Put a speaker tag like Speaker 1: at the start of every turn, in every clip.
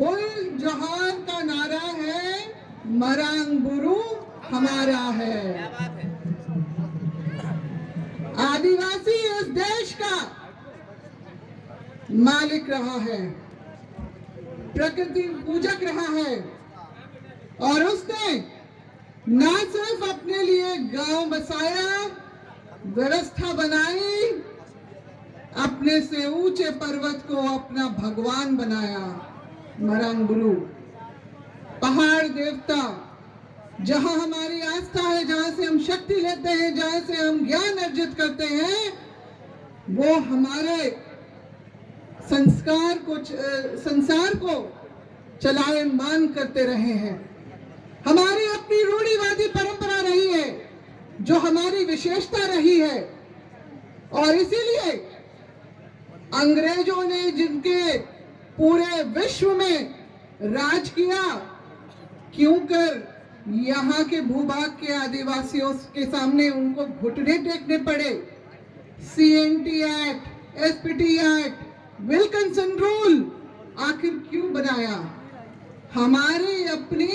Speaker 1: Full जोहार का नारा है, मरांग बुरू हमारा है। आदिवासी इस देश का मालिक रहा है, प्रकृति पूजक रहा है और उसने न सिर्फ अपने लिए गांव बसाया, व्यवस्था बनाई, अपने से ऊंचे पर्वत को अपना भगवान बनाया। मरांग बुरू पहाड़ देवता, जहां हमारी आस्था है, जहां से हम शक्ति लेते हैं, जहां से हम ज्ञान अर्जित करते हैं, वो हमारे संसार को चलायमान करते रहे हैं। हमारी अपनी रूढ़िवादी परंपरा रही है जो हमारी विशेषता रही है और इसीलिए अंग्रेजों ने जिनके पूरे विश्व में राज किया, क्यों कर यहाँ के भूभाग के आदिवासियों के सामने उनको घुटने टेकने पड़े। CNT act, SPT act, Wilkinson rule आखिर क्यों बनाया? हमारी अपनी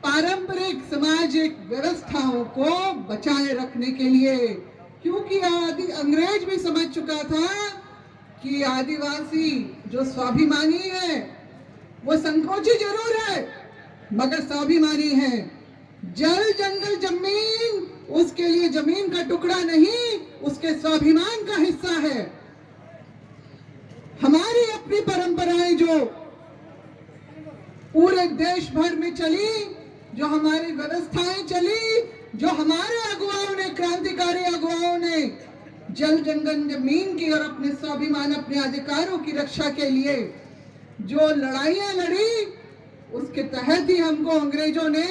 Speaker 1: पारंपरिक सामाजिक व्यवस्थाओं को बचाए रखने के लिए, क्योंकि अंग्रेज भी समझ चुका था कि आदिवासी जो स्वाभिमानी है वो संकोची जरूर है मगर स्वाभिमानी है। जल जंगल जमीन उसके लिए जमीन का टुकड़ा नहीं, उसके स्वाभिमान का हिस्सा है। हमारी अपनी परंपराएं जो पूरे देश भर में चली, जो हमारी व्यवस्थाएं चली, जो हमारे अगुवाओं ने, क्रांतिकारी अगुवाओं ने जल जंगल जमीन की और अपने स्वाभिमान, अपने अधिकारों की रक्षा के लिए जो लड़ाइयां लड़ी, उसके तहत ही हमको अंग्रेजों ने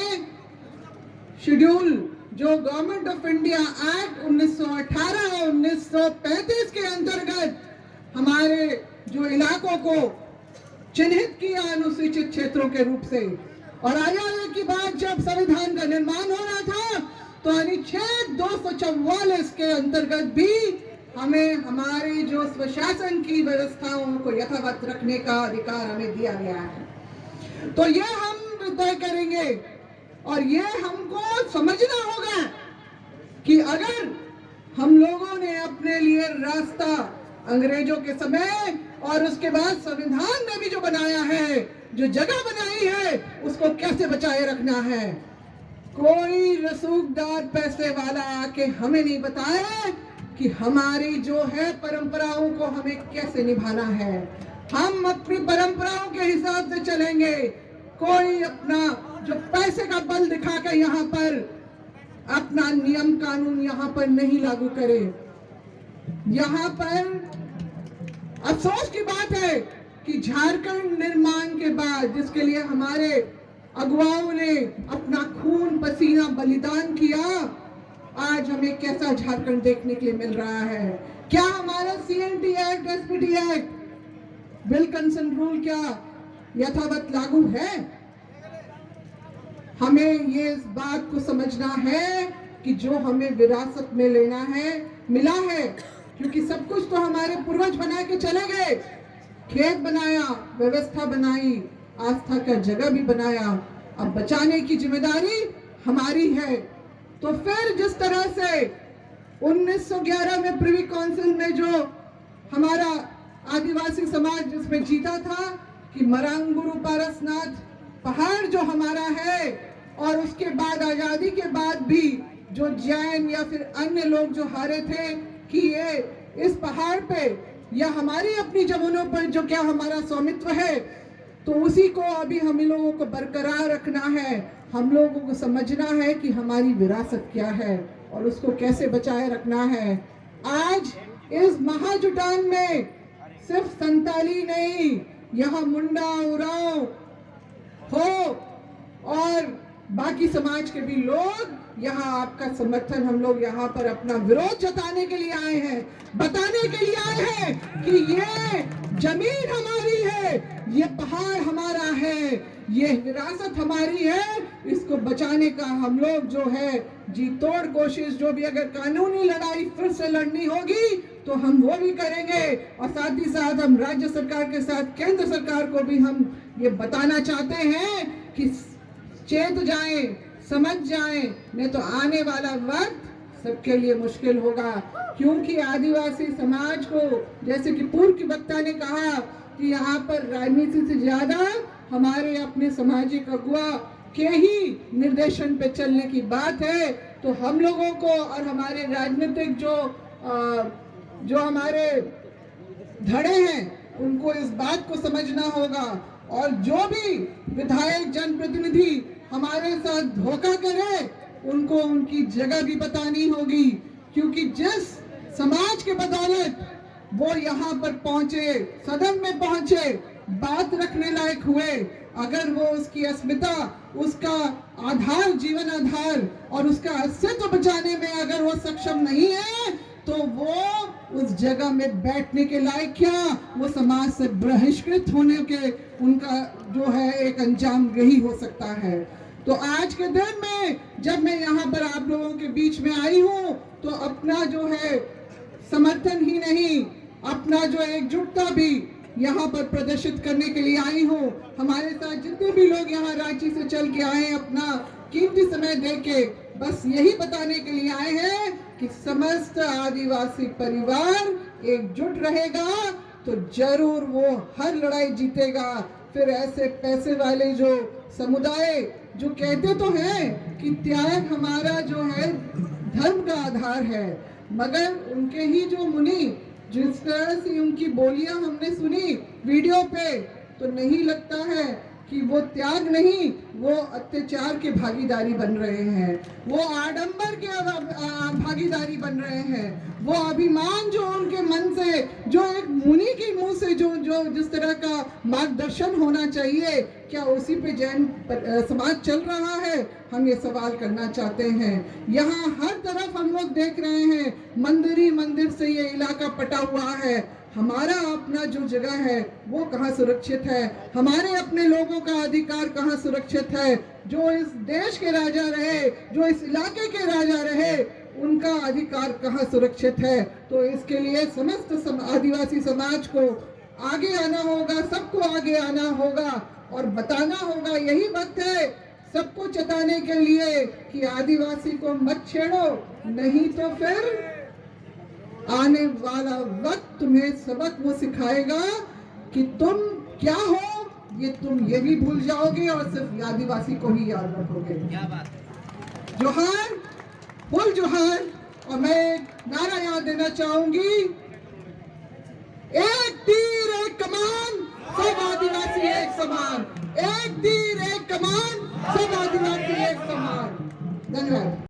Speaker 1: शेड्यूल जो गवर्नमेंट ऑफ इंडिया एक्ट 1918 और 1935 के अंतर्गत हमारे जो इलाकों को चिन्हित किया अनुसूचित क्षेत्रों के रूप से। और आजादी की बात जब संविधान का निर्माण हो रहा था तो अनुच्छेद 244 के अंतर्गत भी हमें हमारी जो स्वशासन की व्यवस्थाओं को यथावत रखने का अधिकार हमें दिया गया है। तो ये हम तय करेंगे और ये हमको समझना होगा कि अगर हम लोगों ने अपने लिए रास्ता अंग्रेजों के समय और उसके बाद संविधान में भी जो बनाया है, जो जगह बनाई है, उसको कैसे बचाए रखना है। कोई रसूखदार पैसे वाला आके हमें नहीं बताए कि हमारी जो है परंपराओं को हमें कैसे निभाना है। हम अपनी परंपराओं के हिसाब से चलेंगे। कोई अपना जो पैसे का बल दिखा के यहाँ पर अपना नियम कानून यहाँ पर नहीं लागू करे। यहाँ पर अफसोस की बात है कि झारखंड निर्माण के बाद, जिसके लिए हमारे अगुवाओं ने अपना खून पसीना बलिदान किया, आज हमें कैसा झारखंड देखने के लिए मिल रहा है। क्या हमारा CNT act, SPT act, Wilkinson rule क्या यथावत लागू है? हमें ये इस बात को समझना है कि जो हमें विरासत में लेना है, मिला है, क्योंकि सब कुछ तो हमारे पूर्वज बना के चले गए। खेत बनाया, व्यवस्था बनाई, आस्था का जगह भी बनाया, अब बचाने की जिम्मेदारी हमारी है। तो फिर जिस तरह से 1911 में प्रिवी काउंसिल में जो हमारा आदिवासी समाज जिसमें जीता था कि मरांग बुरू पारसनाथ पहाड़ जो हमारा है, और उसके बाद आजादी के बाद भी जो जैन या फिर अन्य लोग जो हारे थे कि ये इस पहाड़ पे या हमारी अपनी जमीनों पर जो क्या हमारा स्वामित्व है, तो उसी को अभी हम लोगों को बरकरार रखना है। हम लोगों को समझना है कि हमारी विरासत क्या है और उसको कैसे बचाए रखना है। आज इस महाजुटान में सिर्फ संताली नहीं, यहाँ मुंडा, उरांव हो और बाकी समाज के भी लोग यहाँ आपका समर्थन, हम लोग यहाँ पर अपना विरोध जताने के लिए आए हैं, बताने के लिए आए हैं कि ये जमीन हमारी है, ये पहाड़ हमारा है, ये विरासत हमारी है। इसको बचाने का हम लोग जो है जी तोड़ कोशिश, जो भी अगर कानूनी लड़ाई फिर से लड़नी होगी तो हम वो भी करेंगे। और साथ ही साथ हम राज्य सरकार के साथ केंद्र सरकार को भी हम ये बताना चाहते हैं कि चेत जाएं, समझ जाएं, नहीं तो आने वाला वक्त सबके लिए मुश्किल होगा। क्योंकि आदिवासी समाज को, जैसे कि पूर्व की वक्ता ने कहा कि यहाँ पर राजनीति से ज्यादा हमारे अपने सामाजिक अगुवा के ही निर्देशन पे चलने की बात है। तो हम लोगों को और हमारे राजनीतिक जो हमारे धड़े हैं उनको इस बात को समझना होगा। और जो भी विधायक जनप्रतिनिधि हमारे साथ धोखा करे उनको उनकी जगह भी बतानी होगी। क्योंकि जिस समाज के बदौलत वो यहाँ पर पहुंचे, सदन में पहुंचे, बात रखने लायक हुए, अगर वो उसकी अस्मिता, उसका आधार, जीवन आधार और उसका अस्तित्व बचाने में अगर वो सक्षम नहीं है तो वो उस जगह में बैठने के लायक क्या, वो समाज से बहिष्कृत होने के उनका जो है एक अंजाम यही हो सकता है। तो आज के दिन में जब मैं यहाँ पर आप लोगों के बीच में आई हूँ तो अपना जो है समर्थन ही नहीं, अपना जो एकजुटता भी यहाँ पर प्रदर्शित करने के लिए आई हूँ। हमारे साथ जितने भी लोग यहाँ रांची से चल के आए अपना कीमती समय देके बस यही बताने के लिए आए हैं कि समस्त आदिवासी परिवार एकजुट रहेगा तो जरूर वो हर लड़ाई जीतेगा। फिर ऐसे पैसे वाले जो समुदाय जो कहते तो हैं कि त्याग हमारा जो है धर्म का आधार है, मगर उनके ही जो मुनि, जिस तरह से उनकी बोलियां हमने सुनी वीडियो पे, तो नहीं लगता है कि वो त्याग नहीं, वो अत्याचार के भागीदारी बन रहे हैं, वो आडंबर के भागीदारी बन रहे हैं, वो अभिमान जो उनके मन से, जो एक मुनि के मुंह से जो जिस तरह का मार्गदर्शन होना चाहिए, क्या उसी पे जैन समाज चल रहा है? हम ये सवाल करना चाहते हैं। यहाँ हर तरफ हम लोग देख रहे हैं मंदिर ही मंदिर से ये इलाका पटा हुआ है। हमारा अपना जो जगह है वो कहाँ सुरक्षित है? हमारे अपने लोगों का अधिकार कहाँ सुरक्षित है? जो इस देश के राजा रहे, जो इस इलाके के राजा रहे, उनका अधिकार कहाँ सुरक्षित है? तो इसके लिए समस्त आदिवासी समाज को आगे आना होगा, सबको आगे आना होगा और बताना होगा। यही वक्त है सबको चेताने के लिए कि आदिवासी को मत छेड़ो, नहीं तो फिर आने वाला वक्त तुम्हें सबक वो सिखाएगा कि तुम क्या हो, ये तुम ये भी भूल जाओगे और सिर्फ आदिवासी को ही याद रखोगे। जोहार, फुल जोहार। और मैं नारा याद देना चाहूंगी, एक तीर एक कमान, सब आदिवासी एक समान। एक तीर एक कमान, सब आदिवासी एक समान। धन्यवाद।